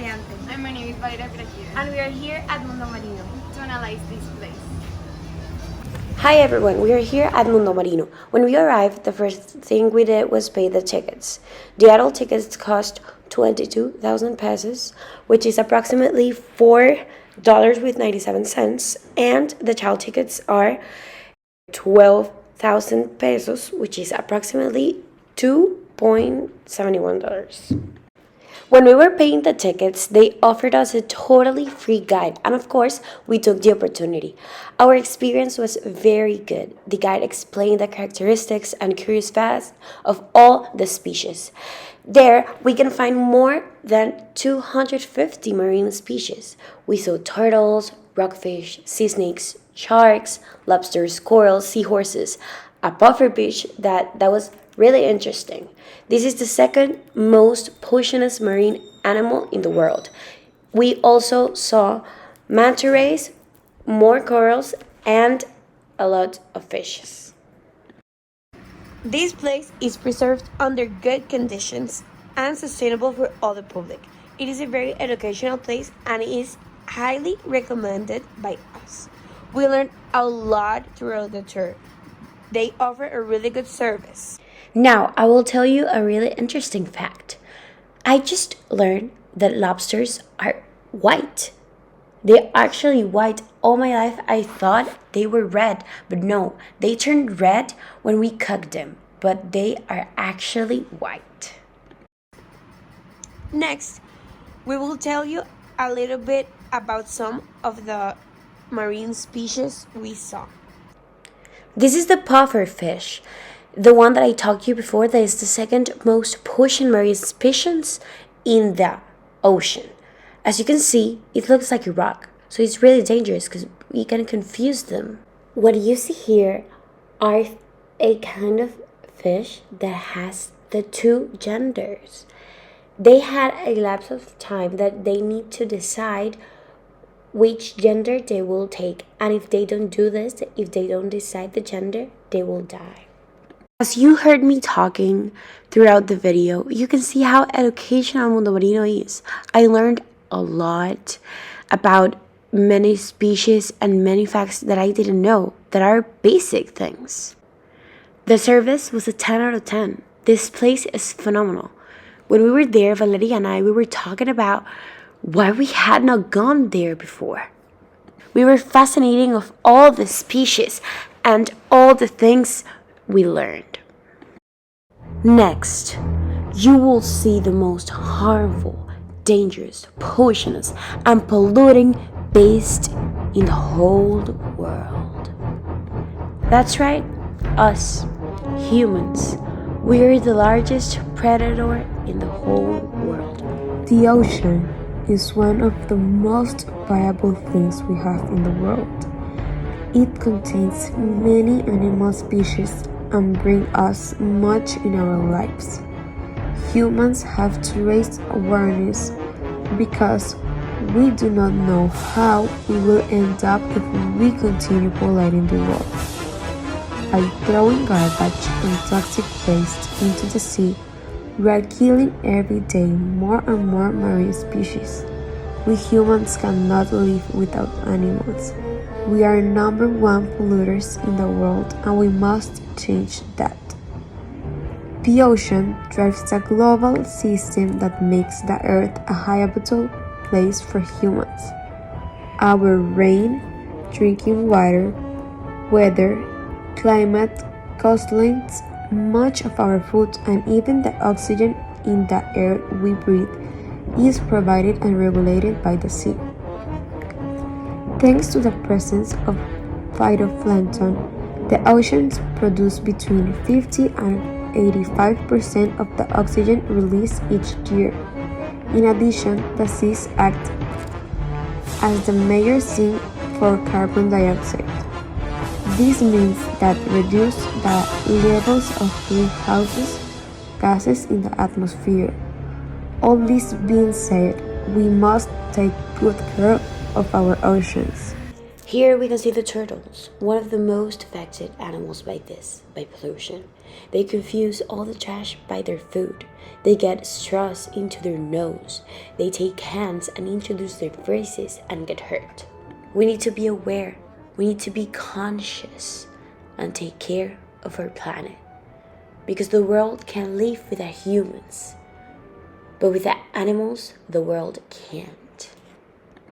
And my name is Valeria Grajeda. And we are here at Mundo Marino to analyze this place. Hi everyone, we are here at Mundo Marino. When we arrived, the first thing we did was pay the tickets. The adult tickets cost 22,000 pesos, which is approximately $4.97, and the child tickets are 12,000 pesos, which is approximately $2.71. When we were paying the tickets, they offered us a totally free guide, and of course, we took the opportunity. Our experience was very good. The guide explained the characteristics and curious facts of all the species. There, we can find more than 250 marine species. We saw turtles, rockfish, sea snakes, sharks, lobsters, corals, seahorses, a pufferfish that was really interesting. This is the second most poisonous marine animal in the world. We also saw manta rays, more corals, and a lot of fishes. This place is preserved under good conditions and sustainable for all the public. It is a very educational place and is highly recommended by us. We learned a lot throughout the tour. They offer a really good service. Now, I will tell you a really interesting fact. I just learned that lobsters are white. They're actually white. All my life I thought they were red, but no, they turned red when we cooked them, but they are actually white. Next, we will tell you a little bit about some of the marine species we saw. This is the puffer fish, the one that I talked to you before, that is the second most poisonous marine species in the ocean. As you can see, it looks like a rock, so it's really dangerous because we can confuse them. What you see here are a kind of fish that has the two genders. They had a lapse of time that they need to decide which gender they will take, and if they don't do this, if they don't decide the gender, they will die. As you heard me talking throughout the video, you can see how educational Mundo Marino is. I learned a lot about many species and many facts that I didn't know that are basic things. The service was a 10 out of 10. This place is phenomenal. When we were there, Valeria and I, we were talking about why we had not gone there before. We were fascinated of all the species and all the things we learned. Next, you will see the most harmful, dangerous, poisonous, and polluting beast in the whole world. That's right, us, humans. We are the largest predator in the whole world. The ocean is one of the most valuable things we have in the world. It contains many animal species and brings us much in our lives. Humans have to raise awareness because we do not know how we will end up if we continue polluting the world. By throwing garbage and toxic waste into the sea, we are killing every day more and more marine species. We humans cannot live without animals. We are number one polluters in the world, and we must change that. The ocean drives the global system that makes the earth a habitable place for humans. Our rain, drinking water, weather, climate, coastlines, much of our food, and even the oxygen in the air we breathe is provided and regulated by the sea. Thanks to the presence of phytoplankton, the oceans produce between 50 and 85% of the oxygen released each year. In addition, the seas act as the major sink for carbon dioxide. This means that reduce the levels of greenhouse gases in the atmosphere. All this being said, we must take good care of our oceans. Here we can see the turtles, one of the most affected animals by pollution. They confuse all the trash by their food. They get straws into their nose. They take cans and introduce their faces and get hurt. We need to be aware. We need to be conscious and take care of our planet. Because the world can live without humans. But without animals, the world can't.